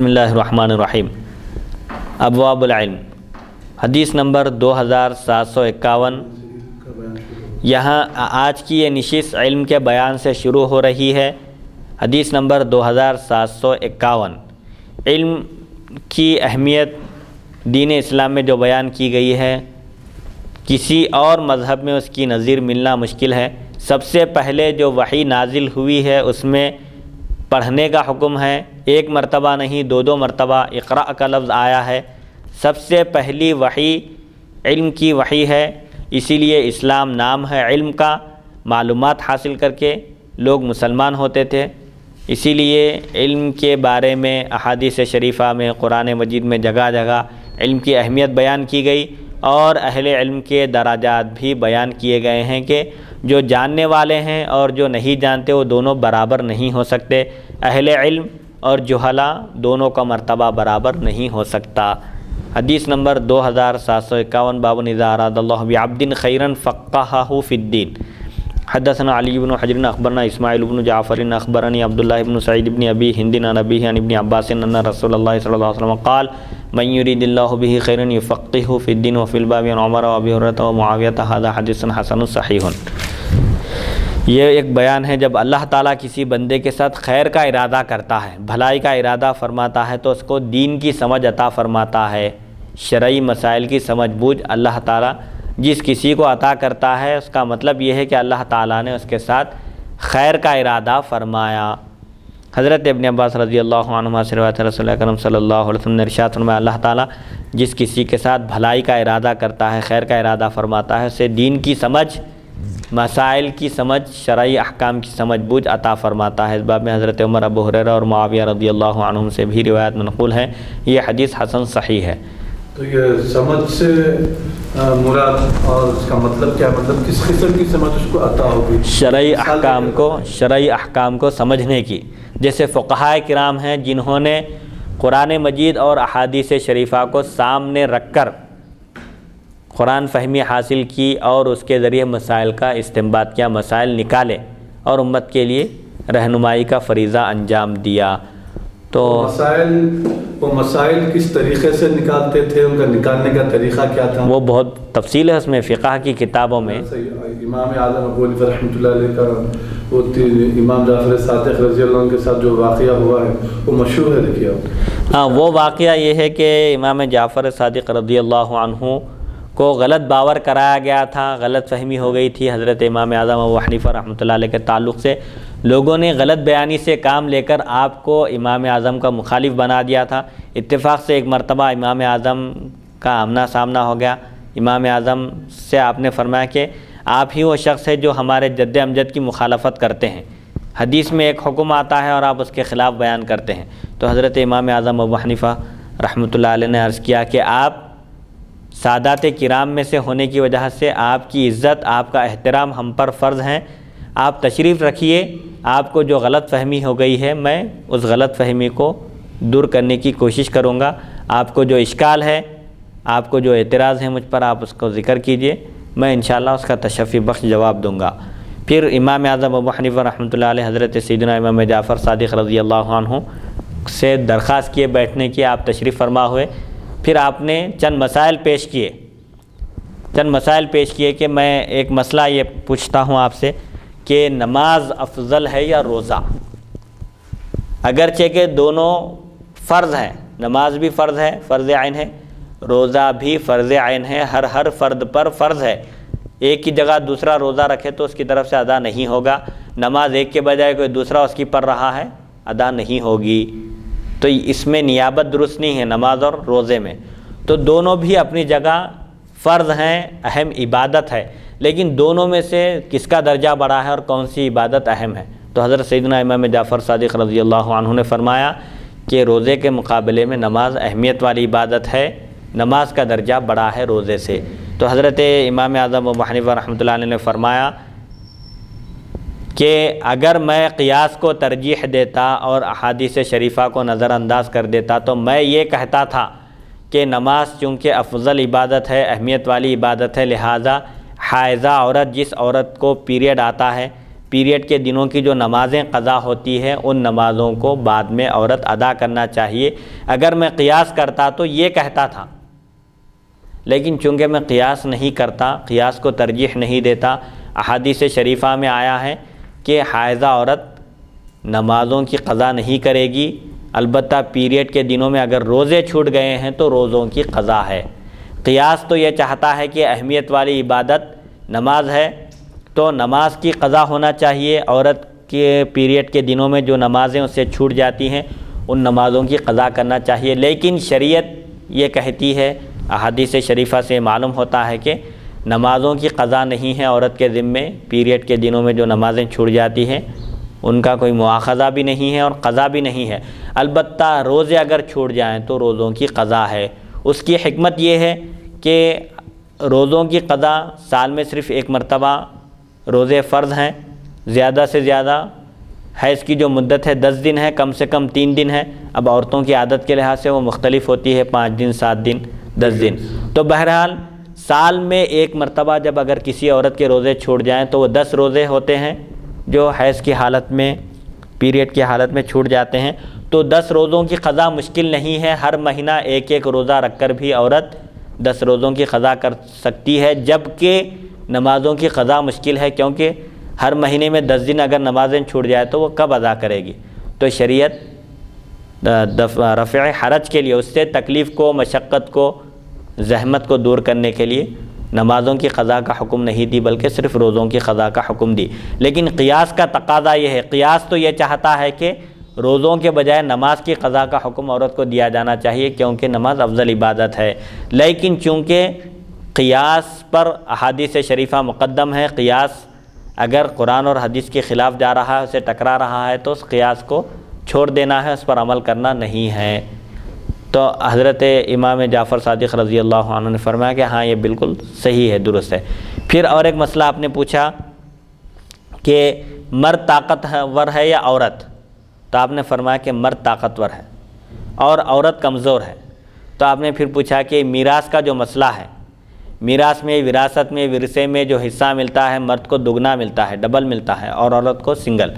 بسم اللہ الرحمن الرحیم۔ ابواب العلم، حدیث نمبر 2751۔ یہاں آج کی یہ نشست علم کے بیان سے شروع ہو رہی ہے۔ حدیث نمبر 2751۔ علم کی اہمیت دین اسلام میں جو بیان کی گئی ہے، کسی اور مذہب میں اس کی نظیر ملنا مشکل ہے۔ سب سے پہلے جو وحی نازل ہوئی ہے اس میں پڑھنے کا حکم ہے، ایک مرتبہ نہیں، دو مرتبہ اقرأ کا لفظ آیا ہے۔ سب سے پہلی وحی علم کی وحی ہے، اسی لیے اسلام نام ہے علم کا۔ معلومات حاصل کر کے لوگ مسلمان ہوتے تھے، اسی لیے علم کے بارے میں احادیث شریفہ میں، قرآن مجید میں جگہ جگہ علم کی اہمیت بیان کی گئی، اور اہل علم کے درجات بھی بیان کیے گئے ہیں کہ جو جاننے والے ہیں اور جو نہیں جانتے وہ دونوں برابر نہیں ہو سکتے۔ اہل علم اور جہلاء دونوں کا مرتبہ برابر نہیں ہو سکتا۔ حدیث نمبر 2751۔ باب اذا اراد اللہ بعبد خیرا فقہہ فی الدین۔ حدثنا علی بن حجر اخبرنا اسماعیل بن جعفر اخبرنی عبداللہ بن سعید بن ابی ہند عن ابیہ عن ابن عباس ان رسول اللہ صلی اللہ علیہ وسلم قال من یرید اللہ بہ خیرا یفقہہ فی الدین وفی الباب عن عمر وابی ہریرہ ومعاویہ ھذا حدیث حسن صحیح۔ یہ ایک بیان ہے، جب اللہ تعالیٰ کسی بندے کے ساتھ خیر کا ارادہ کرتا ہے، بھلائی کا ارادہ فرماتا ہے، تو اس کو دین کی سمجھ عطا فرماتا ہے، شرعی مسائل کی سمجھ بوجھ اللہ تعالیٰ جس کسی کو عطا کرتا ہے، اس کا مطلب یہ ہے کہ اللہ تعالیٰ نے اس کے ساتھ خیر کا ارادہ فرمایا۔ حضرت ابن عباس رضی اللہ عنہما سے روایت رسول اکرم صلی اللہ علیہ وسلم نے ارشاد فرمایا، اللہ تعالیٰ جس کسی کے ساتھ بھلائی کا ارادہ کرتا ہے، خیر کا ارادہ فرماتا ہے، اسے دین کی سمجھ، مسائل کی سمجھ، شرعی احکام کی سمجھ بوجھ عطا فرماتا ہے۔ اس باب میں حضرت عمر، ابو ہریرہ اور معاویہ رضی اللہ عنہم سے بھی روایت منقول ہے۔ یہ حدیث حسن صحیح ہے۔ تو یہ سمجھ سے مراد اور اس کا مطلب کیا، مطلب کس قسم کی سمجھ اس کو عطا ہوگی؟ شرعی احکام کو سمجھنے کی۔ جیسے فقہائے کرام ہیں جنہوں نے قرآن مجید اور احادیث شریفہ کو سامنے رکھ کر قرآن فہمی حاصل کی اور اس کے ذریعے مسائل کا استنباط کیا، مسائل نکالے اور امت کے لیے رہنمائی کا فریضہ انجام دیا۔ تو وہ مسائل کس طریقے سے نکالتے تھے، ان کا نکالنے کا طریقہ کیا تھا؟ وہ بہت تفصیل ہے اس میں، فقہ کی کتابوں میں۔ امام اعظم ابو حنیفہ رحمۃ اللہ علیہ کا وہ امام جعفر صادق رضی اللہ عنہ کے ساتھ جو واقعہ ہوا ہے وہ مشہور ہے، دیکھیے آپ۔ ہاں، وہ واقعہ یہ ہے کہ امام جعفر صادق رضی اللہ عنہ کو غلط باور کرایا گیا تھا، غلط فہمی ہو گئی تھی حضرت امام اعظم ابو حنیفہ رحمۃ اللہ علیہ کے تعلق سے۔ لوگوں نے غلط بیانی سے کام لے کر آپ کو امام اعظم کا مخالف بنا دیا تھا۔ اتفاق سے ایک مرتبہ امام اعظم کا آمنا سامنا ہو گیا۔ امام اعظم سے آپ نے فرمایا کہ آپ ہی وہ شخص ہے جو ہمارے جد امجد کی مخالفت کرتے ہیں، حدیث میں ایک حکم آتا ہے اور آپ اس کے خلاف بیان کرتے ہیں۔ تو حضرت امام اعظم ابو حنیفہ رحمۃ اللہ علیہ نے عرض کیا کہ آپ سادات کرام میں سے ہونے کی وجہ سے آپ کی عزت، آپ کا احترام ہم پر فرض ہیں، آپ تشریف رکھیے، آپ کو جو غلط فہمی ہو گئی ہے میں اس غلط فہمی کو دور کرنے کی کوشش کروں گا، آپ کو جو اشکال ہے، آپ کو جو اعتراض ہے مجھ پر، آپ اس کو ذکر کیجئے، میں انشاءاللہ اس کا تشفی بخش جواب دوں گا۔ پھر امام اعظم ابو حنیفہ رحمۃ اللہ علیہ حضرت سیدنا امام جعفر صادق رضی اللہ عنہ سے درخواست کیے بیٹھنے کی، آپ تشریف فرما ہوئے۔ پھر آپ نے چند مسائل پیش کیے کہ میں ایک مسئلہ یہ پوچھتا ہوں آپ سے کہ نماز افضل ہے یا روزہ؟ اگرچہ کہ دونوں فرض ہیں، نماز بھی فرض ہے، فرض عین ہے، روزہ بھی فرض عین ہے، ہر فرد پر فرض ہے۔ ایک کی جگہ دوسرا روزہ رکھے تو اس کی طرف سے ادا نہیں ہوگا، نماز ایک کے بجائے کوئی دوسرا اس کی پڑھ رہا ہے، ادا نہیں ہوگی۔ تو اس میں نیابت درست نہیں ہے نماز اور روزے میں۔ تو دونوں بھی اپنی جگہ فرض ہیں، اہم عبادت ہے، لیکن دونوں میں سے کس کا درجہ بڑا ہے اور کون سی عبادت اہم ہے؟ تو حضرت سیدنا امام جعفر صادق رضی اللہ عنہ نے فرمایا کہ روزے کے مقابلے میں نماز اہمیت والی عبادت ہے، نماز کا درجہ بڑا ہے روزے سے۔ تو حضرت امام اعظم ابو حنیفہ رحمۃ اللہ علیہ نے فرمایا کہ اگر میں قیاس کو ترجیح دیتا اور احادیث شریفہ کو نظر انداز کر دیتا تو میں یہ کہتا تھا کہ نماز چونکہ افضل عبادت ہے، اہمیت والی عبادت ہے، لہٰذا حائضہ عورت، جس عورت کو پیریڈ آتا ہے، پیریڈ کے دنوں کی جو نمازیں قضا ہوتی ہیں ان نمازوں کو بعد میں عورت ادا کرنا چاہیے۔ اگر میں قیاس کرتا تو یہ کہتا تھا، لیکن چونکہ میں قیاس نہیں کرتا، قیاس کو ترجیح نہیں دیتا، احادیث شریفہ میں آیا ہے کہ حائضہ عورت نمازوں کی قضا نہیں کرے گی، البتہ پیریڈ کے دنوں میں اگر روزے چھوٹ گئے ہیں تو روزوں کی قضا ہے۔ قیاس تو یہ چاہتا ہے کہ اہمیت والی عبادت نماز ہے تو نماز کی قضا ہونا چاہیے، عورت کے پیریڈ کے دنوں میں جو نمازیں اس سے چھوٹ جاتی ہیں ان نمازوں کی قضا کرنا چاہیے، لیکن شریعت یہ کہتی ہے، احادیث شریفہ سے معلوم ہوتا ہے کہ نمازوں کی قضا نہیں ہے عورت کے ذمے، پیریڈ کے دنوں میں جو نمازیں چھوٹ جاتی ہیں ان کا کوئی مواخذہ بھی نہیں ہے اور قضا بھی نہیں ہے، البتہ روزے اگر چھوٹ جائیں تو روزوں کی قضا ہے۔ اس کی حکمت یہ ہے کہ روزوں کی قضا سال میں صرف ایک مرتبہ روزے فرض ہیں، زیادہ سے زیادہ حیض کی جو مدت ہے 10 دن ہے، کم سے کم 3 دن ہے، اب عورتوں کی عادت کے لحاظ سے وہ مختلف ہوتی ہے، 5 دن 7 دن 10 دن، تو بہرحال سال میں ایک مرتبہ جب اگر کسی عورت کے روزے چھوٹ جائیں تو وہ 10 روزے ہوتے ہیں جو حیض کی حالت میں، پیریڈ کی حالت میں چھوٹ جاتے ہیں، تو 10 روزوں کی قضا مشکل نہیں ہے، ہر مہینہ ایک ایک روزہ رکھ کر بھی عورت 10 روزوں کی قضا کر سکتی ہے، جبکہ نمازوں کی قضا مشکل ہے، کیونکہ ہر مہینے میں 10 دن اگر نمازیں چھوٹ جائے تو وہ کب ادا کرے گی؟ تو شریعت رفع حرج کے لیے، اس سے تکلیف کو، مشقت کو، زحمت کو دور کرنے کے لیے نمازوں کی قضا کا حکم نہیں دی بلکہ صرف روزوں کی قضا کا حکم دی۔ لیکن قیاس کا تقاضا یہ ہے، قیاس تو یہ چاہتا ہے کہ روزوں کے بجائے نماز کی قضا کا حکم عورت کو دیا جانا چاہیے، کیونکہ نماز افضل عبادت ہے، لیکن چونکہ قیاس پر احادیث شریفہ مقدم ہے، قیاس اگر قرآن اور حدیث کے خلاف جا رہا ہے، اسے ٹکرا رہا ہے تو اس قیاس کو چھوڑ دینا ہے، اس پر عمل کرنا نہیں ہے۔ تو حضرت امام جعفر صادق رضی اللہ عنہ نے فرمایا کہ ہاں یہ بالکل صحیح ہے، درست ہے۔ پھر اور ایک مسئلہ آپ نے پوچھا کہ مرد طاقتور ہے یا عورت، تو آپ نے فرمایا کہ مرد طاقتور ہے اور عورت کمزور ہے۔ تو آپ نے پھر پوچھا کہ میراث کا جو مسئلہ ہے، میراث میں، وراثت میں، ورثے میں جو حصہ ملتا ہے مرد کو دگنا ملتا ہے، ڈبل ملتا ہے، اور عورت کو سنگل۔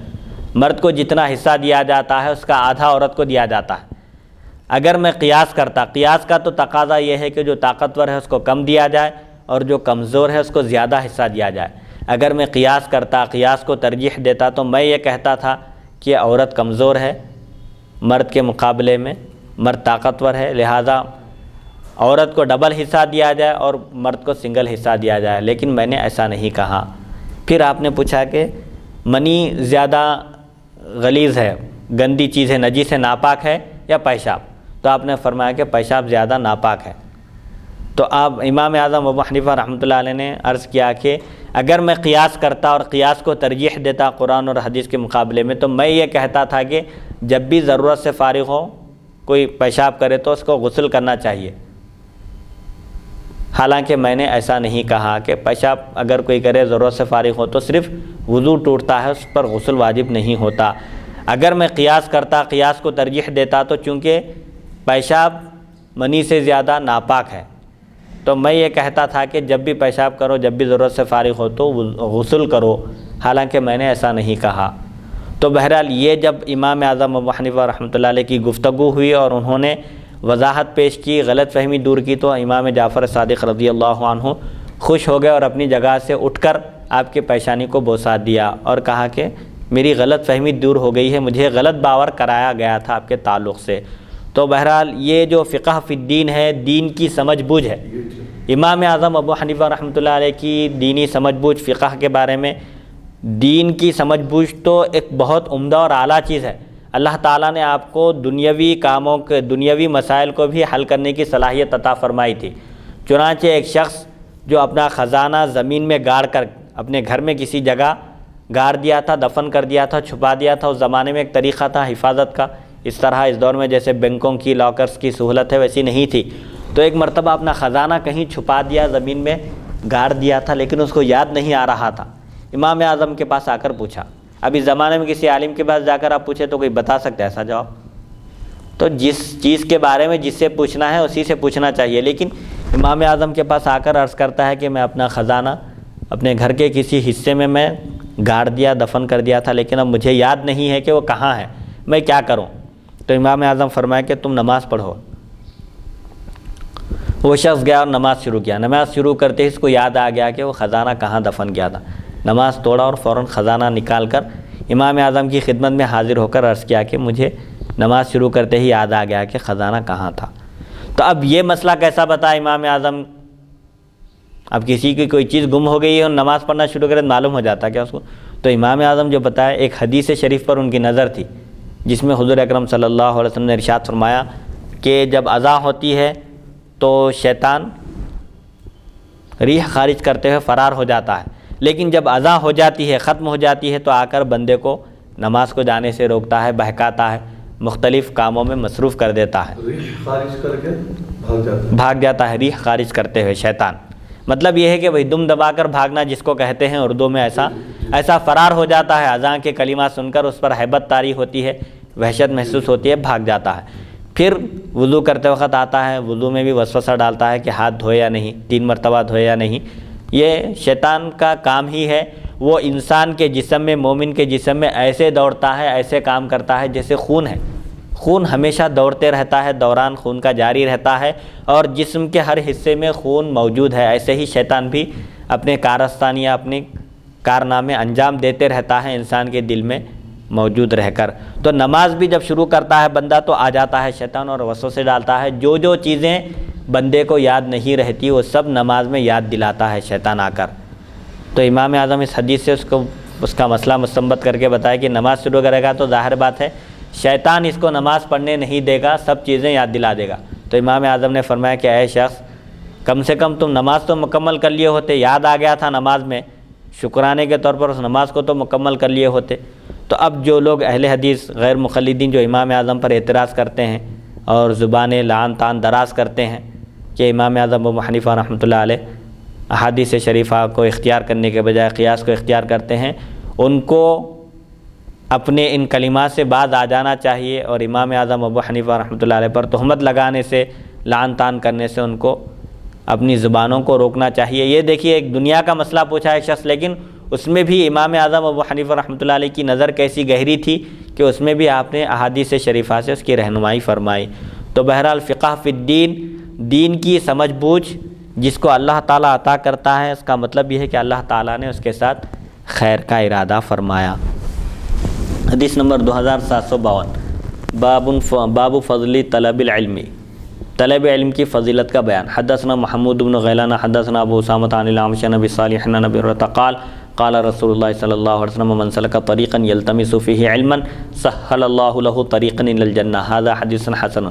مرد کو جتنا حصہ دیا جاتا ہے اس کا آدھا عورت کو دیا جاتا ہے۔ اگر میں قیاس کرتا، قیاس کا تو تقاضا یہ ہے کہ جو طاقتور ہے اس کو کم دیا جائے اور جو کمزور ہے اس کو زیادہ حصہ دیا جائے۔ اگر میں قیاس کرتا، قیاس کو ترجیح دیتا تو میں یہ کہتا تھا کہ عورت کمزور ہے مرد کے مقابلے میں، مرد طاقتور ہے، لہذا عورت کو ڈبل حصہ دیا جائے اور مرد کو سنگل حصہ دیا جائے، لیکن میں نے ایسا نہیں کہا۔ پھر آپ نے پوچھا کہ منی زیادہ غلیظ ہے، گندی چیز ہے، نجیس ہے، ناپاک ہے یا پیشاب؟ تو آپ نے فرمایا کہ پیشاب زیادہ ناپاک ہے۔ تو آپ امام اعظم ابو حنیفہ رحمۃ اللہ علیہ نے عرض کیا کہ اگر میں قیاس کرتا اور قیاس کو ترجیح دیتا قرآن اور حدیث کے مقابلے میں، تو میں یہ کہتا تھا کہ جب بھی ضرورت سے فارغ ہو کوئی پیشاب کرے تو اس کو غسل کرنا چاہیے، حالانکہ میں نے ایسا نہیں کہا کہ پیشاب اگر کوئی کرے ضرورت سے فارغ ہو تو صرف وضو ٹوٹتا ہے، اس پر غسل واجب نہیں ہوتا۔ اگر میں قیاس کرتا، قیاس کو ترجیح دیتا، تو چونکہ پیشاب منی سے زیادہ ناپاک ہے تو میں یہ کہتا تھا کہ جب بھی پیشاب کرو، جب بھی ضرورت سے فارغ ہو تو غسل کرو، حالانکہ میں نے ایسا نہیں کہا۔ تو بہرحال یہ جب امام اعظم ابو حنیفہ رحمۃ اللہ علیہ کی گفتگو ہوئی اور انہوں نے وضاحت پیش کی، غلط فہمی دور کی، تو امام جعفر صادق رضی اللہ عنہ خوش ہو گئے اور اپنی جگہ سے اٹھ کر آپ کے پیشانی کو بوسہ دیا اور کہا کہ میری غلط فہمی دور ہو گئی ہے، مجھے غلط باور کرایا گیا تھا آپ کے تعلق سے۔ تو بہرحال یہ جو فقہ فی الدین ہے، دین کی سمجھ بوجھ ہے، امام اعظم ابو حنیفہ رحمۃ اللہ علیہ کی دینی سمجھ بوجھ، فقہ کے بارے میں دین کی سمجھ بوجھ تو ایک بہت عمدہ اور اعلیٰ چیز ہے۔ اللہ تعالیٰ نے آپ کو دنیاوی کاموں کے، دنیاوی مسائل کو بھی حل کرنے کی صلاحیت عطا فرمائی تھی۔ چنانچہ ایک شخص جو اپنا خزانہ زمین میں گاڑ کر اپنے گھر میں کسی جگہ گاڑ دیا تھا، دفن کر دیا تھا، چھپا دیا تھا، اس زمانے میں ایک طریقہ تھا حفاظت کا، اس طرح اس دور میں جیسے بینکوں کی لاکرز کی سہولت ہے ویسی نہیں تھی۔ تو ایک مرتبہ اپنا خزانہ کہیں چھپا دیا، زمین میں گاڑ دیا تھا، لیکن اس کو یاد نہیں آ رہا تھا۔ امام اعظم کے پاس آ کر پوچھا۔ اب اس زمانے میں کسی عالم کے پاس جا کر آپ پوچھیں تو کوئی بتا سکتا ہے ایسا جواب؟ تو جس چیز کے بارے میں جس سے پوچھنا ہے اسی سے پوچھنا چاہیے، لیکن امام اعظم کے پاس آ کر عرض کرتا ہے کہ میں اپنا خزانہ اپنے گھر کے کسی حصے میں گاڑ دیا، دفن کر دیا تھا، لیکن اب مجھے یاد نہیں ہے کہ وہ کہاں ہے، میں کیا کروں؟ تو امام اعظم فرمایا کہ تم نماز پڑھو۔ وہ شخص گیا اور نماز شروع کیا۔ نماز شروع کرتے ہی اس کو یاد آ گیا کہ وہ خزانہ کہاں دفن کیا تھا۔ نماز توڑا اور فوراً خزانہ نکال کر امام اعظم کی خدمت میں حاضر ہو کر عرض کیا کہ مجھے نماز شروع کرتے ہی یاد آ گیا کہ خزانہ کہاں تھا۔ تو اب یہ مسئلہ کیسا بتا امام اعظم؟ اب کسی کی کوئی چیز گم ہو گئی ہے اور نماز پڑھنا شروع کرے تو معلوم ہو جاتا کیا اس کو؟ تو امام اعظم جو بتائے، ایک حدیث شریف پر ان کی نظر تھی جس میں حضور اکرم صلی اللہ علیہ وسلم نے ارشاد فرمایا کہ جب اذان ہوتی ہے تو شیطان ریح خارج کرتے ہوئے فرار ہو جاتا ہے، لیکن جب اذان ہو جاتی ہے، ختم ہو جاتی ہے، تو آ کر بندے کو نماز کو جانے سے روکتا ہے، بہکاتا ہے، مختلف کاموں میں مصروف کر دیتا ہے، ریح خارج کر کے بھاگ جاتا ہے، ریح خارج کرتے ہوئے شیطان۔ مطلب یہ ہے کہ وہی دم دبا کر بھاگنا جس کو کہتے ہیں اردو میں، ایسا فرار ہو جاتا ہے، اذان کے کلمات سن کر اس پر ہیبت طاری ہوتی ہے، وحشت محسوس ہوتی ہے، بھاگ جاتا ہے۔ پھر وضو کرتے وقت آتا ہے، وضو میں بھی وسوسہ ڈالتا ہے کہ ہاتھ دھوئے یا نہیں، 3 مرتبہ دھوئے یا نہیں۔ یہ شیطان کا کام ہی ہے، وہ انسان کے جسم میں، مومن کے جسم میں ایسے دوڑتا ہے، ایسے کام کرتا ہے جیسے خون ہے۔ خون ہمیشہ دوڑتے رہتا ہے، دوران خون کا جاری رہتا ہے، اور جسم کے ہر حصے میں خون موجود ہے۔ ایسے ہی شیطان بھی اپنے کارستانیاں، اپنے کارنامے انجام دیتے رہتا ہے انسان کے دل میں موجود رہ کر۔ تو نماز بھی جب شروع کرتا ہے بندہ تو آ جاتا ہے شیطان اور وسوسے ڈالتا ہے، جو چیزیں بندے کو یاد نہیں رہتی وہ سب نماز میں یاد دلاتا ہے شیطان آ کر۔ تو امام اعظم اس حدیث سے اس کا مسئلہ مستنبط کر کے بتایا کہ نماز شروع کرے گا تو ظاہر بات ہے شیطان اس کو نماز پڑھنے نہیں دے گا، سب چیزیں یاد دلا دے گا۔ تو امام اعظم نے فرمایا کہ اے شخص، کم سے کم تم نماز تو مکمل کر لیے ہوتے، یاد آ گیا تھا نماز میں، شکرانے کے طور پر اس نماز کو تو مکمل کر لیے ہوتے۔ تو اب جو لوگ اہل حدیث غیر مقلدین جو امام اعظم پر اعتراض کرتے ہیں اور زبانیں لعن طعن دراز کرتے ہیں کہ امام اعظم ابو حنیفہ رحمۃ اللہ علیہ احادیث شریفہ کو اختیار کرنے کے بجائے قیاس کو اختیار کرتے ہیں، ان کو اپنے ان کلمات سے باز آ جانا چاہیے، اور امام اعظم ابو حنیفہ رحمۃ اللہ علیہ پر تہمت لگانے سے، لعن طعن کرنے سے ان کو اپنی زبانوں کو روکنا چاہیے۔ یہ دیکھیے ایک دنیا کا مسئلہ پوچھا ہے شخص، لیکن اس میں بھی امام اعظم ابو حنیفہ رحمۃ اللہ علیہ کی نظر کیسی گہری تھی کہ اس میں بھی آپ نے احادیث شریفہ سے اس کی رہنمائی فرمائی۔ تو بہرحال فقہ فی الدین، دین کی سمجھ بوجھ جس کو اللہ تعالیٰ عطا کرتا ہے، اس کا مطلب یہ ہے کہ اللہ تعالیٰ نے اس کے ساتھ خیر کا ارادہ فرمایا۔ حدیث نمبر 2752، باب فضل طلب العلم، طلب علم کی فضیلت کا بیان۔ حدثنا محمود بن غیلان حدثنا ابو اسامہ عن الاعمش عن ابی صالح عن ابی ہریرہ قال قال رسول اللہ صلی اللہ علیہ وسلم من سلک طریقا یلتمس فیہ علما سہل اللہ لہ طریقا الی الجنہ، ھذا حدیث حسن۔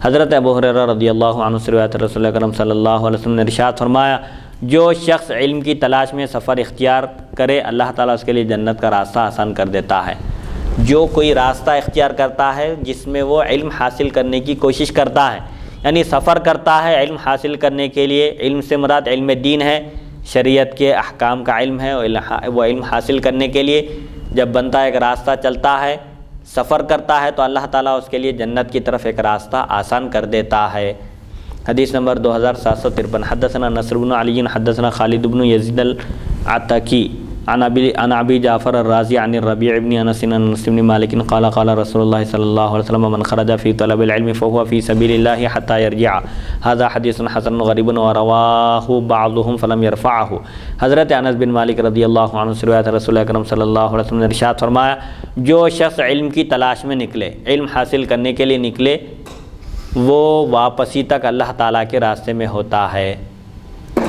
حضرت ابو ہریرہ رضی اللہ عنہ سے روایت رسول اکرم صلی اللہ علیہ وسلم نے ارشاد فرمایا، جو شخص علم کی تلاش میں سفر اختیار کرے اللہ تعالیٰ اس کے لیے جنت کا راستہ آسان کر دیتا ہے۔ جو کوئی راستہ اختیار کرتا ہے جس میں وہ علم حاصل کرنے کی کوشش کرتا ہے، یعنی سفر کرتا ہے علم حاصل کرنے کے لیے، علم سے مراد علم دین ہے، شریعت کے احکام کا علم ہے، وہ علم حاصل کرنے کے لیے جب بندہ ایک راستہ چلتا ہے، سفر کرتا ہے، تو اللہ تعالیٰ اس کے لیے جنت کی طرف ایک راستہ آسان کر دیتا ہے۔ حدیث نمبر 2753، حدثنا نصر بن علی حدثنا خالد بن یزید العتکی عن ابی جعفر الرازی عن الربیع بن انس عن انس بن مالک قال قال رسول اللہ صلی اللہ علیہ وسلم من خرج فی طلب العلم فهو فی سبیل اللہ حتی یرجع، ھذا حدیث حسن غریب ورواہ بعضهم فلم یرفعہ۔ حضرت انس بن مالک رضی اللہ عنہ سے روایت رسول اکرم صلی اللہ علیہ وسلم نے ارشاد فرمایا، جو شخص علم کی تلاش میں نکلے، علم حاصل کرنے کے لیے نکلے، وہ واپسی تک اللہ تعالیٰ کے راستے میں ہوتا ہے،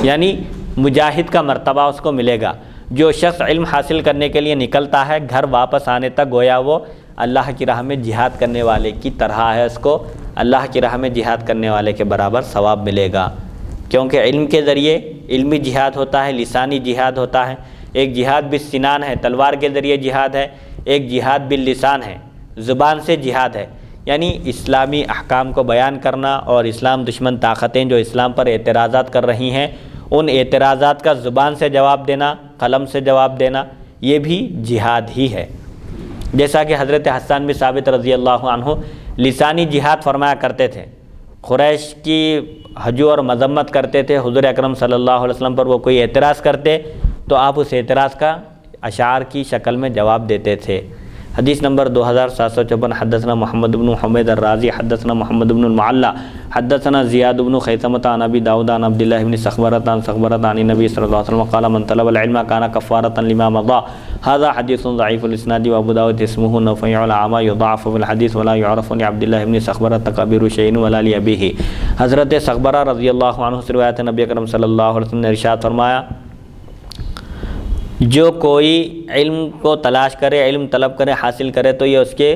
یعنی مجاہد کا مرتبہ اس کو ملے گا۔ جو شخص علم حاصل کرنے کے لیے نکلتا ہے، گھر واپس آنے تک گویا وہ اللہ کی راہ میں جہاد کرنے والے کی طرح ہے، اس کو اللہ کی راہ میں جہاد کرنے والے کے برابر ثواب ملے گا، کیونکہ علم کے ذریعے علمی جہاد ہوتا ہے، لسانی جہاد ہوتا ہے۔ ایک جہاد بالسنان ہے، تلوار کے ذریعے جہاد ہے، ایک جہاد باللسان ہے، زبان سے جہاد ہے، یعنی اسلامی احکام کو بیان کرنا، اور اسلام دشمن طاقتیں جو اسلام پر اعتراضات کر رہی ہیں ان اعتراضات کا زبان سے جواب دینا، قلم سے جواب دینا، یہ بھی جہاد ہی ہے۔ جیسا کہ حضرت حسان بن ثابت رضی اللہ عنہ لسانی جہاد فرمایا کرتے تھے، قریش کی ہجو اور مذمت کرتے تھے، حضور اکرم صلی اللہ علیہ وسلم پر وہ کوئی اعتراض کرتے تو آپ اس اعتراض کا اشعار کی شکل میں جواب دیتے تھے۔ حدیث نمبر 2754، حدثنا محمد بن حمید الرازی حدثنا محمد بن المعلی حدثنا زیاد بن خیثمۃ عن ابی داؤد عن عبد اللہ بن سخبرۃ عن النبی صلی اللہ علیہ وسلم قال من طلب العلم كان كفارۃ لما مضى هذا حدیث ضعیف الاسناد وابو داؤد اسمه نفیع العامہ یضاعف في الحدیث ولا يعرف لعبد اللہ بن سخبرۃ کبیر شیء ولا لابیہ۔ حضرت سخبرہ رضی اللہ عنہ سے روایت ہے، نبی اکرم صلی اللہ علیہ وسلم نے ارشاد فرمایا، جو کوئی علم کو تلاش کرے، علم طلب کرے، حاصل کرے تو یہ اس کے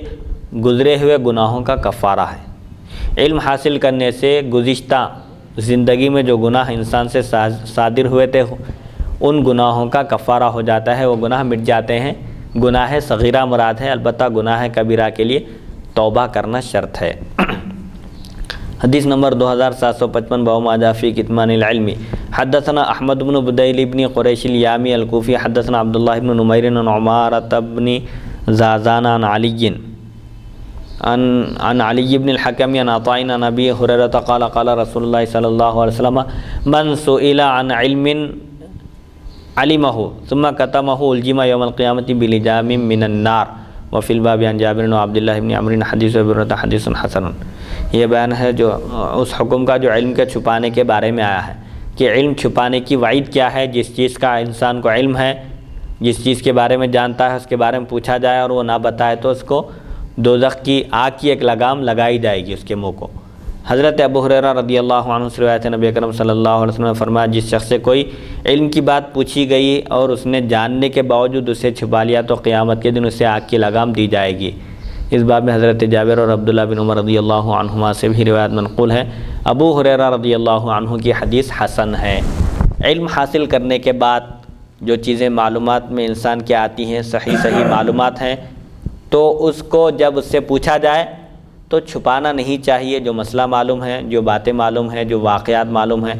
گزرے ہوئے گناہوں کا کفارہ ہے۔ علم حاصل کرنے سے گزشتہ زندگی میں جو گناہ انسان سے صادر ہوئے تھے ان گناہوں کا کفارہ ہو جاتا ہے، وہ گناہ مٹ جاتے ہیں۔ گناہ صغیرہ مراد ہے، البتہ گناہ کبیرہ کے لیے توبہ کرنا شرط ہے۔ حدیث نمبر 2755، باب ما جاء فی کتمان العلم، حدثنا احمد بن بدیل بن قریش الیامی الکوفی حدثنا عبداللہ بن نمیر عن عمارۃ بن زازان عن علی عن علی بن الحکم عن عطاء عن ابی ہریرہ قال قال رسول اللہ صلی اللہ علیہ وسلم من سئل عن علم علمہ ثم کتمہ الجم یوم القیامۃ بلجام من النار وفی الباب عن جابر وعبد اللہ بن عمرو حدیث ابی ہریرہ حدیث حسن۔ یہ بیان ہے جو اس حکم کا جو علم کے چھپانے کے بارے میں آیا ہے کہ علم چھپانے کی وعید کیا ہے۔ جس چیز کا انسان کو علم ہے، جس چیز کے بارے میں جانتا ہے، اس کے بارے میں پوچھا جائے اور وہ نہ بتائے تو اس کو دوزخ کی آگ کی ایک لگام لگائی جائے گی اس کے منہ کو۔ حضرت ابو ہریرہ رضی اللہ عنہ سے روایت ہے، نبی اکرم صلی اللہ علیہ وسلم نے فرمایا، جس شخص سے کوئی علم کی بات پوچھی گئی اور اس نے جاننے کے باوجود اسے چھپا لیا تو قیامت کے دن اسے آگ کی لگام دی جائے گی۔ اس باب میں حضرت جابر اور عبداللہ بن عمر رضی اللہ عنہما سے بھی روایت منقول ہے۔ ابو ہریرہ رضی اللہ عنہ کی حدیث حسن ہے۔ علم حاصل کرنے کے بعد جو چیزیں معلومات میں انسان کے آتی ہیں، صحیح معلومات ہیں، تو اس کو جب اس سے پوچھا جائے تو چھپانا نہیں چاہیے۔ جو مسئلہ معلوم ہے، جو باتیں معلوم ہیں، جو واقعات معلوم ہیں،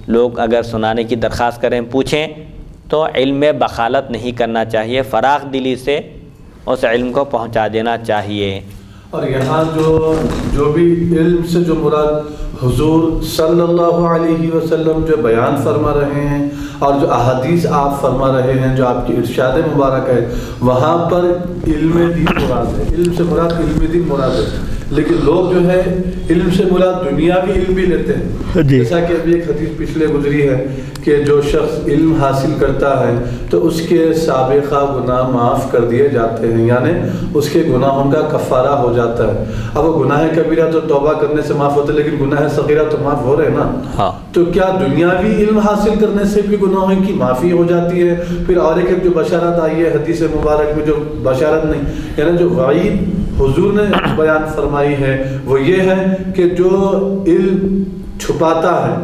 لوگ اگر سنانے کی درخواست کریں، پوچھیں تو علم میں بخالت نہیں کرنا چاہیے، فراخ دلی سے اس علم کو پہنچا دینا چاہیے۔ اور یہاں جو بھی علم سے جو مراد حضور صلی اللہ علیہ وسلم جو بیان فرما رہے ہیں اور جو احادیث آپ فرما رہے ہیں، جو آپ کی ارشاد مبارک ہے، وہاں پر علم دین مراد ہے۔ علم سے مراد علم دین مراد ہے، لیکن لوگ جو ہے علم سے مراد دنیاوی علم بھی لیتے ہیں۔ جیسا کہ ابھی ایک حدیث پچھلے گزری ہے کہ جو شخص علم حاصل کرتا ہے تو اس کے سابقہ گناہ معاف کر دیے جاتے ہیں، یعنی اس کے گناہوں کا کفارہ ہو جاتا ہے۔ اب وہ گناہ کبیرہ تو توبہ کرنے سے معاف ہوتا ہے، لیکن گناہ صغیرہ تو معاف ہو رہے نا۔ ہاں، تو کیا دنیاوی علم حاصل کرنے سے بھی گناہوں کی معافی ہو جاتی ہے؟ پھر اور ایک جو بشارت آئی ہے حدیث مبارک میں، جو بشارت نہیں یعنی جو وعید حضور نے بیان فرمائی ہے وہ یہ ہے کہ جو علم چھپاتا ہے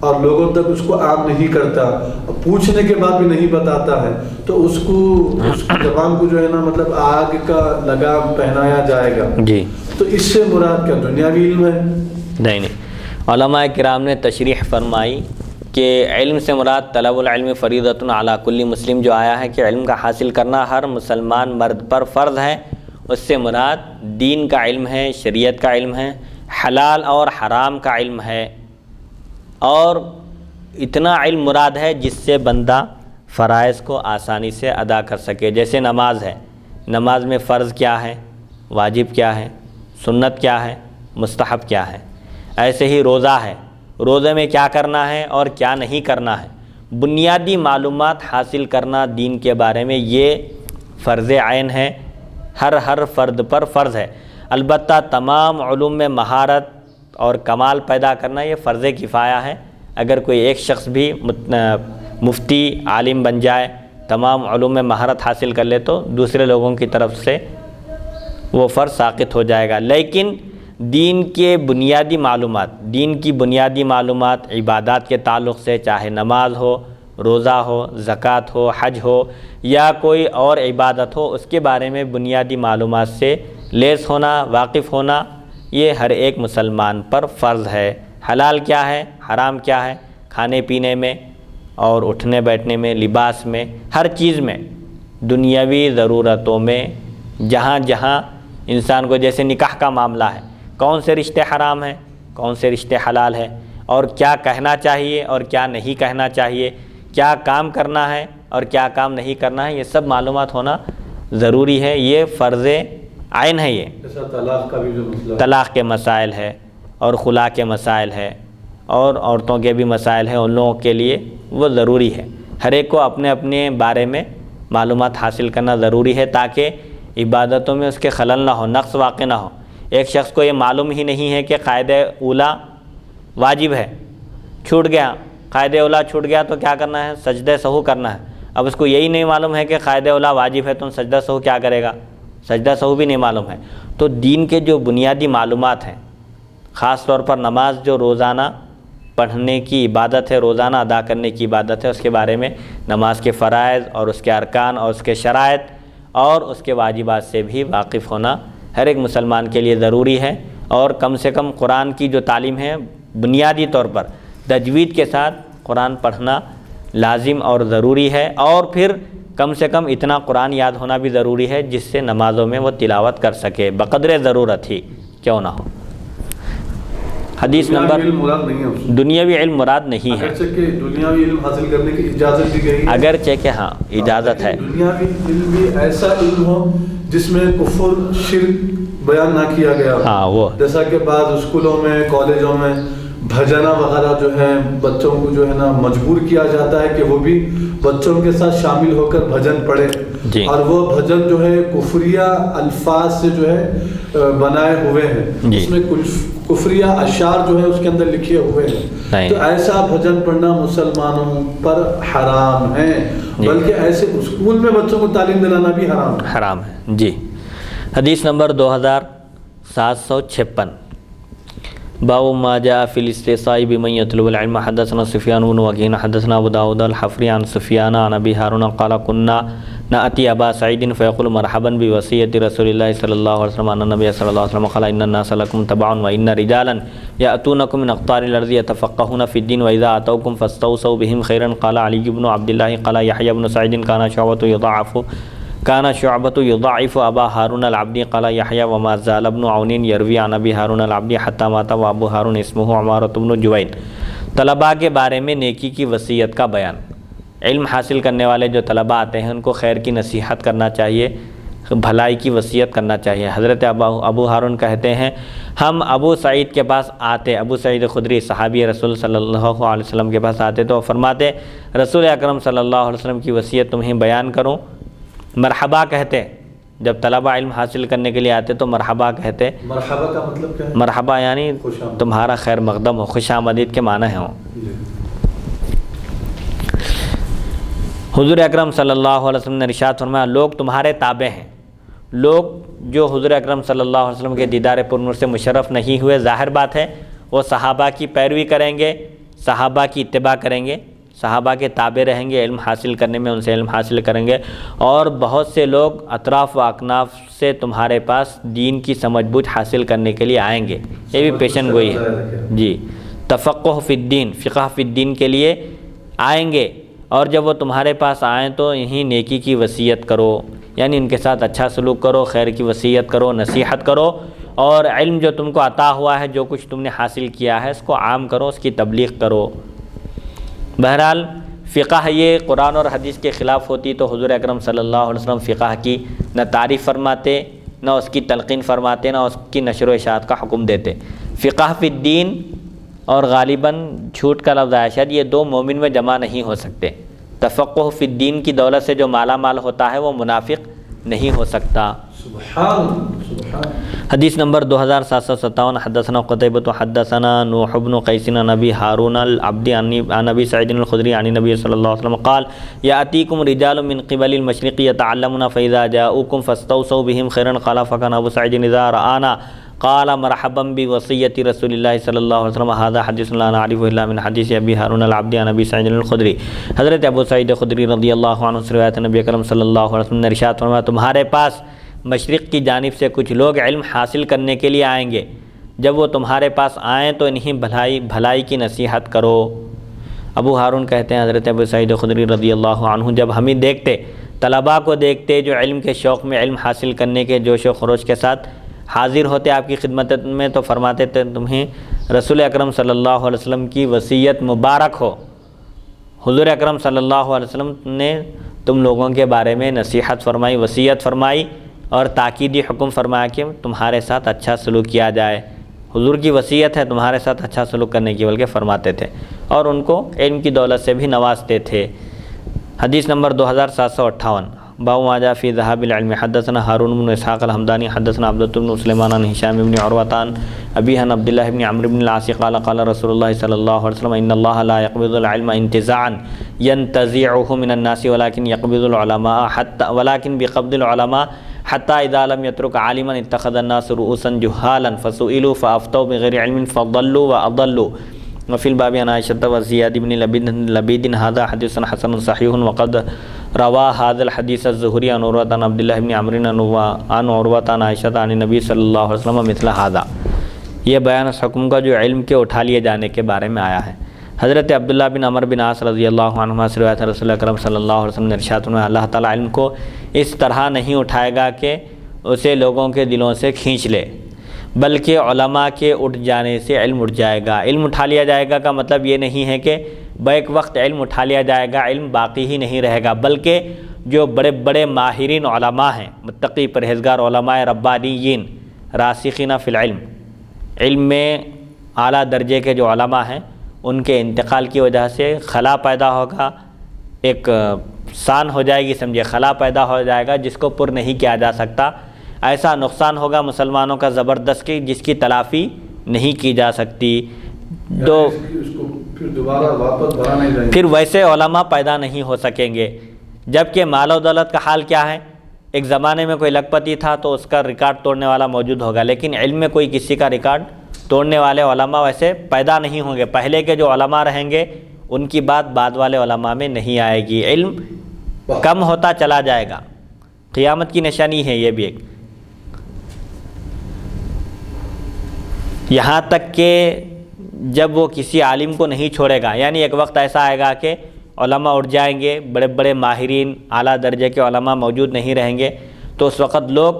اور لوگوں تک اس کو عام نہیں کرتا، پوچھنے کے بعد بھی نہیں بتاتا ہے، تو اس کی زبان کو جو ہے نا مطلب آگ کا لگام پہنایا جائے گا۔ جی، تو اس سے مراد کیا دنیاوی علم ہے؟ نہیں۔ علماء کرام نے تشریح فرمائی کہ علم سے مراد طلب العلم فریضۃ علی کل مسلم، جو آیا ہے کہ علم کا حاصل کرنا ہر مسلمان مرد پر فرض ہے، اس سے مراد دین کا علم ہے، شریعت کا علم ہے، حلال اور حرام کا علم ہے، اور اتنا علم مراد ہے جس سے بندہ فرائض کو آسانی سے ادا کر سکے۔ جیسے نماز ہے، نماز میں فرض کیا ہے، واجب کیا ہے، سنت کیا ہے، مستحب کیا ہے۔ ایسے ہی روزہ ہے، روزے میں کیا کرنا ہے اور کیا نہیں کرنا ہے۔ بنیادی معلومات حاصل کرنا دین کے بارے میں یہ فرض عین ہے، ہر فرد پر فرض ہے۔ البتہ تمام علوم میں مہارت اور کمال پیدا کرنا یہ فرض کفایہ ہے۔ اگر کوئی ایک شخص بھی مفتی عالم بن جائے، تمام علوم میں مہارت حاصل کر لے تو دوسرے لوگوں کی طرف سے وہ فرض ساقط ہو جائے گا۔ لیکن دین کے بنیادی معلومات، دین کی بنیادی معلومات عبادات کے تعلق سے، چاہے نماز ہو، روزہ ہو، زکوٰۃ ہو، حج ہو یا کوئی اور عبادت ہو، اس کے بارے میں بنیادی معلومات سے لیس ہونا، واقف ہونا، یہ ہر ایک مسلمان پر فرض ہے۔ حلال کیا ہے، حرام کیا ہے، کھانے پینے میں اور اٹھنے بیٹھنے میں، لباس میں، ہر چیز میں، دنیاوی ضرورتوں میں، جہاں جہاں انسان کو، جیسے نکاح کا معاملہ ہے، کون سے رشتے حرام ہیں، کون سے رشتے حلال ہیں، اور کیا کہنا چاہیے اور کیا نہیں کہنا چاہیے، کیا کام کرنا ہے اور کیا کام نہیں کرنا ہے، یہ سب معلومات ہونا ضروری ہے، یہ فرض عین ہے۔ یہ جیسا طلاق کا بھی جو مسئلہ، طلاق کے مسائل ہے اور خلا کے مسائل ہے اور عورتوں کے بھی مسائل ہیں، ان لوگوں کے لیے وہ ضروری ہے۔ ہر ایک کو اپنے اپنے بارے میں معلومات حاصل کرنا ضروری ہے تاکہ عبادتوں میں اس کے خلل نہ ہو، نقص واقع نہ ہو۔ ایک شخص کو یہ معلوم ہی نہیں ہے کہ قاعدہ اولیٰ واجب ہے، چھوٹ گیا، قاعدہ اولیٰ چھوٹ گیا تو کیا کرنا ہے؟ سجدہ سہو کرنا ہے۔ اب اس کو یہی نہیں معلوم ہے کہ قاعدہ اولیٰ واجب ہے تو سجدہ سہو کیا کرے گا؟ سجدہ سہو بھی نہیں معلوم ہے۔ تو دین کے جو بنیادی معلومات ہیں، خاص طور پر نماز جو روزانہ پڑھنے کی عبادت ہے، روزانہ ادا کرنے کی عبادت ہے، اس کے بارے میں نماز کے فرائض اور اس کے ارکان اور اس کے شرائط اور اس کے واجبات سے بھی واقف ہونا ہر ایک مسلمان کے لیے ضروری ہے۔ اور کم سے کم قرآن کی جو تعلیم ہے بنیادی طور پر تجوید کے ساتھ قرآن پڑھنا لازم اور ضروری ہے، اور پھر کم سے کم اتنا قرآن یاد ہونا بھی ضروری ہے جس سے نمازوں میں وہ تلاوت کر سکے بقدر ضرورت ہی کیوں نہ ہو۔ حدیث نمبر، مراد نہیں ہے اس میں، دنیاوی علم مراد نہیں ہے، اگرچہ کہ دنیاوی علم حاصل کرنے کی اجازت دی گئی ہے، اگرچہ کہ ہاں اجازت ہے، دنیاوی علم بھی ایسا علم ہو جس میں کفر شرک بیان نہ کیا گیا ہو۔ ہاں وہ جیسا کہ بعض اسکولوں میں کالجوں میں بھجنا وغیرہ جو ہے بچوں کو جو ہے نا مجبور کیا جاتا ہے کہ وہ بھی بچوں کے ساتھ شامل ہو کر بھجن پڑھے، جی، اور وہ بھجن جو ہے کفریہ الفاظ سے جو ہے بنائے ہوئے ہیں، جی، اس میں کفریہ اشعار جو ہے اس کے اندر لکھے ہوئے ہیں، نہیں، تو ایسا بھجن پڑھنا مسلمانوں پر حرام ہے، جی، بلکہ ایسے اسکول میں بچوں کو تعلیم دلانا بھی حرام ہے۔ حرام ہے۔ جی، حدیث نمبر 2756، باب ما جاء في الاستسقاء بمن يطلب العلم، حدثنا سفيان بن وكيع حدثنا ابو داود الحفري عن سفيان عن ابي هارون قال كنا نأتي ابا سعيد فيقول مرحبا بوصية رسول الله صلى الله عليه وسلم ان النبي صلى الله عليه وسلم قال ان الناس لكم تبع وان رجالا يأتونكم من اقطار الارض يتفقهون في الدين واذا اتوكم فاستوصوا بهم خيرا قال علي بن عبد الله قال يحيى بن سعيد كان شعبة يضاعف ابا هارون العبدي قال يحيى وما زال ابن عون يروي عن ابي هارون العبدي حتى مات وابو هارون اسمه عمارة بن جوين۔ طلباء کے بارے میں نیکی کی وصیت کا بیان۔ علم حاصل کرنے والے جو طلباء آتے ہیں ان کو خیر کی نصیحت کرنا چاہیے، بھلائی کی وصیت کرنا چاہیے۔ حضرت ابو ہارون کہتے ہیں ہم ابو سعید کے پاس آتے، ابو سعید خدری صحابی رسول صلی اللہ علیہ وسلم کے پاس آتے تو فرماتے رسول اکرم صلی اللہ علیہ وسلم کی وصیت تمہیں بیان کروں؟ مرحبا کہتے، جب طلباء علم حاصل کرنے کے لیے آتے تو مرحبا کہتے۔ مرحبا کا مطلب کیا ہے؟ مرحبا یعنی تمہارا خیر مقدم ہو، خوش آمدید کے معنی ہیں۔ حضور اکرم صلی اللہ علیہ وسلم نے ارشاد فرمایا لوگ تمہارے تابع ہیں۔ لوگ جو حضور اکرم صلی اللہ علیہ وسلم کے دیدار پرنور سے مشرف نہیں ہوئے، ظاہر بات ہے وہ صحابہ کی پیروی کریں گے، صحابہ کی اتباع کریں گے، صحابہ کے تابع رہیں گے، علم حاصل کرنے میں ان سے علم حاصل کریں گے، اور بہت سے لوگ اطراف و اکناف سے تمہارے پاس دین کی سمجھ بوجھ حاصل کرنے کے لیے آئیں گے۔ یہ بھی پیشن گوئی ہے، جی، تفقہ فی الدین، فقہ فی الدین کے لیے آئیں گے، اور جب وہ تمہارے پاس آئیں تو انہیں نیکی کی وصیت کرو، یعنی ان کے ساتھ اچھا سلوک کرو، خیر کی وصیت کرو، نصیحت کرو، اور علم جو تم کو عطا ہوا ہے، جو کچھ تم نے حاصل کیا ہے اس کو عام کرو، اس کی تبلیغ کرو۔ بہرحال فقہ یہ قرآن اور حدیث کے خلاف ہوتی تو حضور اکرم صلی اللہ علیہ وسلم فقہ کی نہ تعریف فرماتے، نہ اس کی تلقین فرماتے، نہ اس کی نشر و اشاعت کا حکم دیتے۔ فقہ فی الدین اور غالباً جھوٹ کا لفظ ہے، شاید یہ دو مومن میں جمع نہیں ہو سکتے۔ تفقہ فی الدین کی دولت سے جو مالا مال ہوتا ہے وہ منافق نہیں ہو سکتا۔ سبحان حدیث نمبر 2757، حدثنا قتيبة حدثنا نوح بن قيس عن ابي هارون العبدي عن ابي سعيد الخدري عن النبي صلى الله عليه وسلم قال يأتيكم رجال من قبل المشرق يتعلمون فإذا جاءوكم فاستوصوا بهم خيرا قال فكان ابو سعيد اذا رآنا قال مرحبا بوصية رسول الله صلی اللہ علیہ وسلم هذا حديث لا نعرفه الا من حديث ابي هارون العبدي عن ابي سعيد الخدري۔ حضرت ابو سعید خدری رضی اللہ عنہ سے روایت نبی اکرم صلی اللہ علیہ وسلم نے ارشاد فرمایا تمہارے پاس مشرق کی جانب سے کچھ لوگ علم حاصل کرنے کے لیے آئیں گے، جب وہ تمہارے پاس آئیں تو انہیں بھلائی کی نصیحت کرو۔ ابو ہارون کہتے ہیں حضرت ابو سعید خدری رضی اللہ عنہ جب ہمیں دیکھتے، طلباء کو دیکھتے جو علم کے شوق میں علم حاصل کرنے کے جوش و خروش کے ساتھ حاضر ہوتے آپ کی خدمت میں، تو فرماتے تھے تمہیں رسول اکرم صلی اللہ علیہ وسلم کی وصیت مبارک ہو، حضور اکرم صلی اللہ علیہ وسلم نے تم لوگوں کے بارے میں نصیحت فرمائی، وصیت فرمائی اور تاکیدی حکم فرمایا کہ تمہارے ساتھ اچھا سلوک کیا جائے۔ حضور کی وصیت ہے تمہارے ساتھ اچھا سلوک کرنے کی، بلکہ فرماتے تھے اور ان کو علم کی دولت سے بھی نوازتے تھے۔ حدیث نمبر 2758، باب ما جاء فی ذهاب العلم۔ حدثنا ہارون بن اسحاق الحمدانی حدثنا عبدۃ بن سلیمان عن ہشام بن عروۃ عن ابیہ عن عبد اللہ بن عمرو بن العاص قال قال رسول اللہ صلی اللہ علیہ وسلم ان اللہ لا يقبض العلم انتزاعا ينتزعه من الناس ولكن يقبض العلماء حتى ولكن بقبض العلماء حتى اذا لم يترك عالما اتخذ الناس رؤوسا جهالا فسئلوا فافتوا بغير علم فضلوا واضلوا۔ وفي الباب عن عائشة وزياد بن لبيد هذا حديث حسن صحيح وقد روى هذا الحديث الزهري عن عروة عن عبد الله بن عمرو عن عروة عن عائشة عن النبي صلی اللہ علیہ وسلم مثل هذا۔ یہ بیان اس حکم کا جو علم کے اٹھا لیے جانے کے بارے میں آیا ہے۔ حضرت عبداللہ بن عمر بن عاص رضی اللہ عنہما سے روایت ہے، رسول اکرم صلی اللہ علیہ وسلم نے ارشاد فرمایا اللہ تعالیٰ علم کو اس طرح نہیں اٹھائے گا کہ اسے لوگوں کے دلوں سے کھینچ لے، بلکہ علماء کے اٹھ جانے سے علم اٹھ جائے گا۔ علم اٹھا لیا جائے گا کا مطلب یہ نہیں ہے کہ بیک وقت علم اٹھا لیا جائے گا، علم باقی ہی نہیں رہے گا، بلکہ جو بڑے بڑے ماہرین علماء ہیں، متقی پرہیزگار علماء ربانیین راسخین فی العلم، علم میں اعلیٰ درجے کے جو علماء ہیں، ان کے انتقال کی وجہ سے خلا پیدا ہوگا، ایک سان ہو جائے گی، سمجھے، خلا پیدا ہو جائے گا جس کو پر نہیں کیا جا سکتا۔ ایسا نقصان ہوگا مسلمانوں کا زبردست کی جس کی تلافی نہیں کی جا سکتی، تو اس کو پھر دوبارہ واپس بھرا نہیں جائیں گے، پھر ویسے علماء پیدا نہیں ہو سکیں گے۔ جبکہ مال و دولت کا حال کیا ہے؟ ایک زمانے میں کوئی لکھپتی تھا تو اس کا ریکارڈ توڑنے والا موجود ہوگا، لیکن علم میں کوئی کسی کا ریکارڈ توڑنے والے علماء ویسے پیدا نہیں ہوں گے۔ پہلے کے جو علماء رہیں گے ان کی بات بعد والے علماء میں نہیں آئے گی، علم کم ہوتا چلا جائے گا۔ قیامت کی نشانی ہے یہ بھی ایک، یہاں تک کہ جب وہ کسی عالم کو نہیں چھوڑے گا، یعنی ایک وقت ایسا آئے گا کہ علماء اٹھ جائیں گے، بڑے بڑے ماہرین اعلیٰ درجے کے علماء موجود نہیں رہیں گے، تو اس وقت لوگ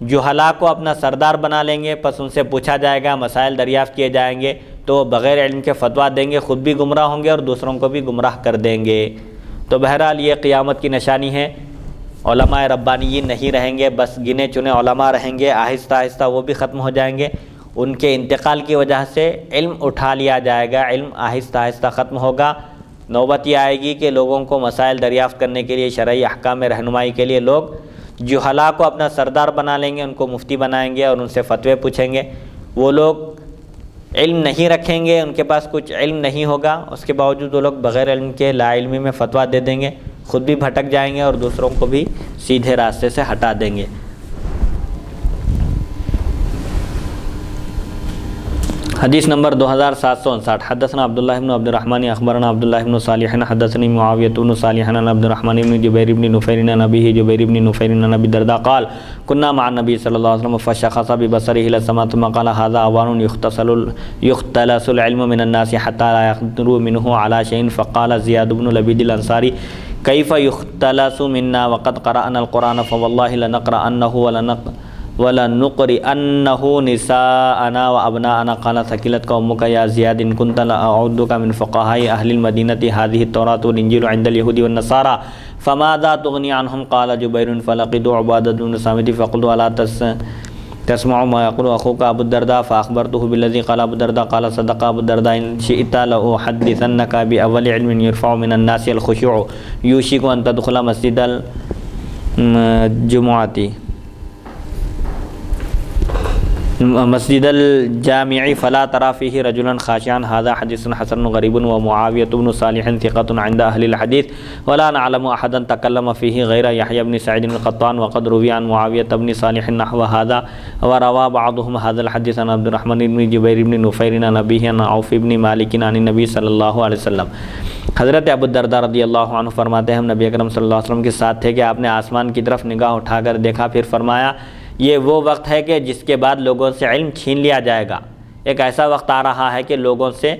جہلاء کو اپنا سردار بنا لیں گے، پس ان سے پوچھا جائے گا، مسائل دریافت کیے جائیں گے تو وہ بغیر علم کے فتویٰ دیں گے، خود بھی گمراہ ہوں گے اور دوسروں کو بھی گمراہ کر دیں گے۔ تو بہرحال یہ قیامت کی نشانی ہے، علماء ربانیین نہیں رہیں گے، بس گنے چنے علماء رہیں گے، آہستہ آہستہ وہ بھی ختم ہو جائیں گے، ان کے انتقال کی وجہ سے علم اٹھا لیا جائے گا، علم آہستہ آہستہ ختم ہوگا۔ نوبت یہ آئے گی کہ لوگوں کو مسائل دریافت کرنے کے لیے، شرعی احکام میں رہنمائی کے لیے لوگ جہلاء کو اپنا سردار بنا لیں گے، ان کو مفتی بنائیں گے اور ان سے فتوے پوچھیں گے۔ وہ لوگ علم نہیں رکھیں گے، ان کے پاس کچھ علم نہیں ہوگا، اس کے باوجود وہ لوگ بغیر علم کے لا علمی میں فتویٰ دے دیں گے، خود بھی بھٹک جائیں گے اور دوسروں کو بھی سیدھے راستے سے ہٹا دیں گے۔ حدیث نمبر 2759، حدثنا عبداللہ بن عبد الرحمن اخبرنا عبداللہ بن صالح حدثني معاویہ بن صالح عن عبد الرحمن بن جبیر بن نفیر عن ابیہ جبیر بن نفیر عن ابی الدرداء قال كنا مع النبي صلی اللہ علیہ وسلم فشخص ببصره الى السماء ثم قال هذا اوان يختلس العلم من الناس حتى لا يقدروا منه على شيء فقال زياد بن لبيد الانصاري كيف يختلس منا وقد قرأنا القرآن فوالله لنقرأنه وَلَنُقْرِئَنَّهُ نِسَاءَنَا وَأَبْنَاءَنَا قَالَ ثَقِلَتْكَ أُمُّكَ يَا زِيَادٍ كُنْتَ لَأَعُدُّكَ مِنْ فُقَهَاءِ أَهْلِ الْمَدِينَةِ هَذِهِ التَّوْرَاةُ وَالْإِنْجِيلُ عِنْدَ الْيَهُودِ وَالنَّصَارَى فَمَاذَا تُغْنِي عَنْهُمْ قَالَ جُبَيْرٌ فَلَقِيتُ عُبَادَةَ بْنَ الصَّامِتِ فَقُلْتُ أَلَا تسمع ما يقول أخوك أبو الدرداء فأخبرته بالذي قال أبو الدرداء قال صدق أبو الدرداء إن شئت لأحدثنك بأول علم يرفع من الناس الخشوع يوشك أن تدخل مسجد الجمعة مسجد الجامع فلا ترى فيه رجلا خاشعا هذا حديث حسن غريب ومعاوية بن صالح ثقة عند أهل الحديث ولا نعلم أحدا تكلم فيه غير يحيى بن سعيد القطان وقد روي عن معاوية بن صالح نحو هذا وروى بعضهم هذا الحديث عن عبد الرحمن بن جبير بن نفير عن أبيه عن عوف بن مالك عن النبي صلى الله عليه وسلم۔ حضرت ابو الدرداء رضی اللہ عنہ فرماتے ہیں ہم نبی اکرم صلی اللہ علیہ وسلم کے ساتھ تھے کہ آپ نے آسمان کی طرف نگاہ اٹھا کر دیکھا، پھر فرمایا یہ وہ وقت ہے کہ جس کے بعد لوگوں سے علم چھین لیا جائے گا۔ ایک ایسا وقت آ رہا ہے کہ لوگوں سے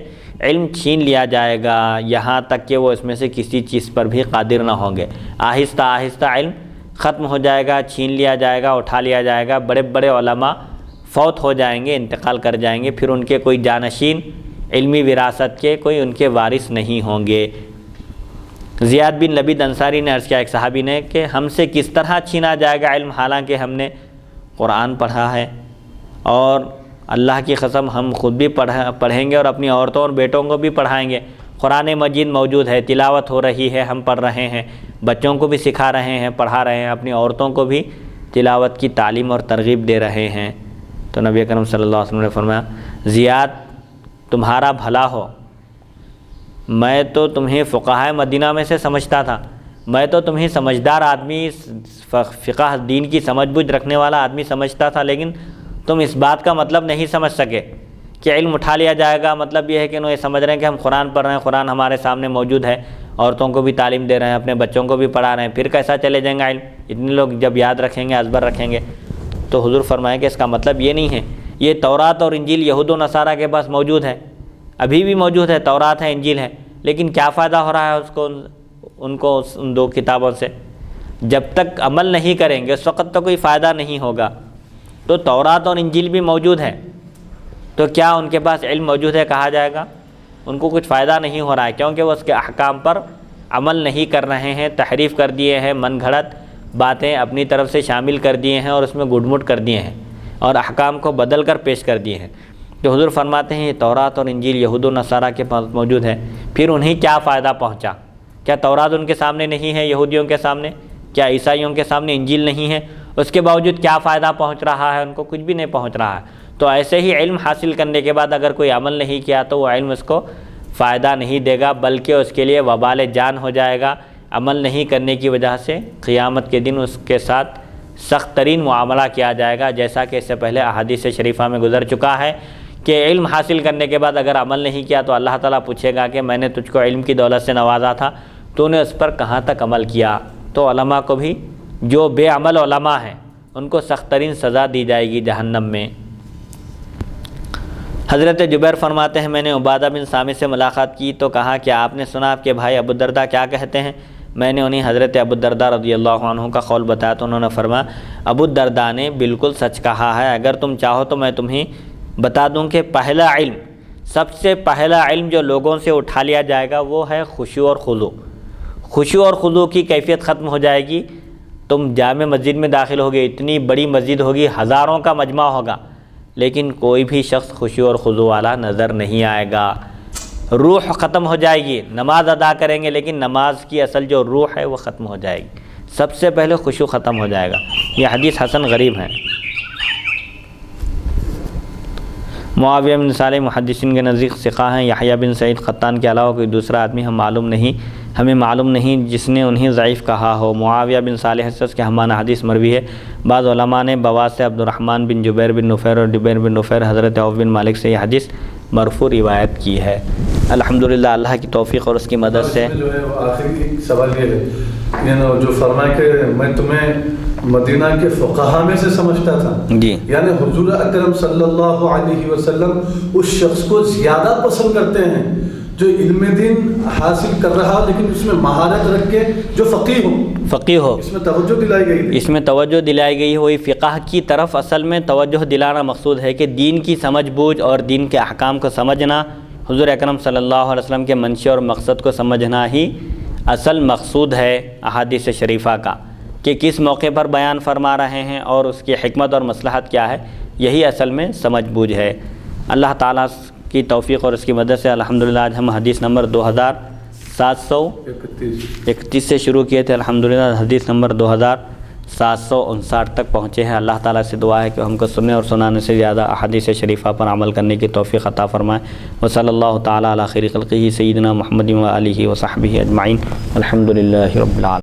علم چھین لیا جائے گا، یہاں تک کہ وہ اس میں سے کسی چیز پر بھی قادر نہ ہوں گے۔ آہستہ آہستہ علم ختم ہو جائے گا، چھین لیا جائے گا، اٹھا لیا جائے گا، بڑے بڑے علماء فوت ہو جائیں گے، انتقال کر جائیں گے، پھر ان کے کوئی جانشین علمی وراثت کے کوئی ان کے وارث نہیں ہوں گے۔ زیاد بن لبید انصاری نے عرض کیا ایک صحابی نے کہ ہم سے کس طرح چھینا جائے گا علم، حالانکہ ہم نے قرآن پڑھا ہے، اور اللہ کی قسم ہم خود بھی پڑھیں گے اور اپنی عورتوں اور بیٹوں کو بھی پڑھائیں گے۔ قرآن مجید موجود ہے، تلاوت ہو رہی ہے، ہم پڑھ رہے ہیں، بچوں کو بھی سکھا رہے ہیں، پڑھا رہے ہیں، اپنی عورتوں کو بھی تلاوت کی تعلیم اور ترغیب دے رہے ہیں۔ تو نبی اکرم صلی اللہ علیہ وسلم نے فرمایا زیاد تمہارا بھلا ہو، میں تو تمہیں فقہائے مدینہ میں سے سمجھتا تھا، میں تو تمہیں سمجھدار آدمی، فقہ دین کی سمجھ بوجھ رکھنے والا آدمی سمجھتا تھا، لیکن تم اس بات کا مطلب نہیں سمجھ سکے کہ علم اٹھا لیا جائے گا، مطلب یہ ہے کہ انہوں یہ سمجھ رہے ہیں کہ ہم قرآن پڑھ رہے ہیں، قرآن ہمارے سامنے موجود ہے، عورتوں کو بھی تعلیم دے رہے ہیں، اپنے بچوں کو بھی پڑھا رہے ہیں، پھر کیسا چلے جائیں گا علم؟ اتنے لوگ جب یاد رکھیں گے، ازبر رکھیں گے۔ تو حضور فرمائے کہ اس کا مطلب یہ نہیں ہے، یہ تورات اور انجیل یہود و نصارہ کے پاس موجود ہے، ابھی بھی موجود ہے، تورات ہے، انجیل ہے، لیکن کیا فائدہ ہو رہا ہے ان کو ان دو کتابوں سے؟ جب تک عمل نہیں کریں گے اس وقت تو کوئی فائدہ نہیں ہوگا۔ تو تورات اور انجیل بھی موجود ہے، تو کیا ان کے پاس علم موجود ہے کہا جائے گا؟ ان کو کچھ فائدہ نہیں ہو رہا ہے، کیونکہ وہ اس کے احکام پر عمل نہیں کر رہے ہیں، تحریف کر دیے ہیں، من گھڑت باتیں اپنی طرف سے شامل کر دیے ہیں اور اس میں گڈ مڈ کر دیے ہیں اور احکام کو بدل کر پیش کر دیے ہیں۔ تو حضور فرماتے ہیں یہ تورات اور انجیل یہود و نصارہ کے پاس موجود ہے، پھر انہیں کیا فائدہ پہنچا؟ کیا تورات ان کے سامنے نہیں ہے یہودیوں کے سامنے؟ کیا عیسائیوں کے سامنے انجیل نہیں ہے؟ اس کے باوجود کیا فائدہ پہنچ رہا ہے ان کو؟ کچھ بھی نہیں پہنچ رہا ہے۔ تو ایسے ہی علم حاصل کرنے کے بعد اگر کوئی عمل نہیں کیا تو وہ علم اس کو فائدہ نہیں دے گا، بلکہ اس کے لیے وبال جان ہو جائے گا۔ عمل نہیں کرنے کی وجہ سے قیامت کے دن اس کے ساتھ سخت ترین معاملہ کیا جائے گا، جیسا کہ اس سے پہلے احادیث شریفہ میں گزر چکا ہے کہ علم حاصل کرنے کے بعد اگر عمل نہیں کیا تو اللہ تعالیٰ پوچھے گا کہ میں نے تجھ کو علم کی دولت سے نوازا تھا، تو نے اس پر کہاں تک عمل کیا؟ تو علماء کو بھی، جو بے عمل علماء ہیں ان کو سخت ترین سزا دی جائے گی جہنم میں۔ حضرت جبیر فرماتے ہیں میں نے عبادہ بن صامت سے ملاقات کی تو کہا کہ آپ نے سنا آپ کے بھائی ابو الدرداء کیا کہتے ہیں؟ میں نے انہیں حضرت ابو الدرداء رضی اللہ عنہ کا قول بتایا تو انہوں نے فرمایا ابو الدرداء نے بالکل سچ کہا ہے، اگر تم چاہو تو میں تمہیں بتا دوں کہ پہلا علم، سب سے پہلا علم جو لوگوں سے اٹھا لیا جائے گا وہ ہے خشوع اور خضوع۔ خشوع اور خضوع کی کیفیت ختم ہو جائے گی۔ تم جامع مسجد میں داخل ہوگے، اتنی بڑی مسجد ہوگی، ہزاروں کا مجمع ہوگا، لیکن کوئی بھی شخص خشوع اور خضوع والا نظر نہیں آئے گا۔ روح ختم ہو جائے گی، نماز ادا کریں گے لیکن نماز کی اصل جو روح ہے وہ ختم ہو جائے گی۔ سب سے پہلے خشوع ختم ہو جائے گا۔ یہ حدیث حسن غریب ہے۔ معاویہ بن صالح محدثین کے نزدیک ثقہ ہیں، یحییٰ بن سعید قطان کے علاوہ کوئی دوسرا آدمی ہمیں معلوم نہیں جس نے انہیں ضعیف کہا ہو۔ معاویہ بن صالح سے اس کے ہمانہ حدیث مروی ہے۔ بعض علماء نے بواس سے عبد الرحمن بن جبیر بن نفیر اور جبیر بن نفیر حضرت عوف بن مالک سے یہ حدیث مرفوع روایت کی ہے۔ الحمدللہ اللہ کی توفیق اور اس کی مدد سے جو ہے وہ آخری ایک سوال یہ ہے، یعنی جو فرمائے کہ میں تمہیں مدینہ کے فقہا میں سے سمجھتا تھا، جی، یعنی حضور اکرم صلی اللہ علیہ وسلم اس شخص کو زیادہ پسند کرتے ہیں جو علم دین حاصل کر رہا لیکن اس میں مہارت رکھ کے جو فقیہ ہو۔ اس میں توجہ دلائی گئی تھی۔ اس میں توجہ دلائی گئی ہوئی فقہ کی طرف اصل میں توجہ دلانا مقصود ہے کہ دین کی سمجھ بوجھ اور دین کے احکام کو سمجھنا، حضور اکرم صلی اللہ علیہ وسلم کے منشأ اور مقصد کو سمجھنا ہی اصل مقصود ہے احادیث شریفہ کا، کہ کس موقع پر بیان فرما رہے ہیں اور اس کی حکمت اور مصلحت کیا ہے، یہی اصل میں سمجھ بوجھ ہے۔ اللہ تعالیٰ کی توفیق اور اس کی مدد سے الحمدللہ آج ہم حدیث نمبر 2731 سے شروع کیے تھے، الحمدللہ حدیث نمبر 2759 تک پہنچے ہیں۔ اللہ تعالیٰ سے دعا ہے کہ ہم کو سننے اور سنانے سے زیادہ احادیث شریفہ پر عمل کرنے کی توفیق عطا فرمائے۔ وصلی اللہ تعالیٰ علی خیر خلقہ سیدنا محمد و آلہ و صحبہ اجمعین، الحمدللہ رب العالمین۔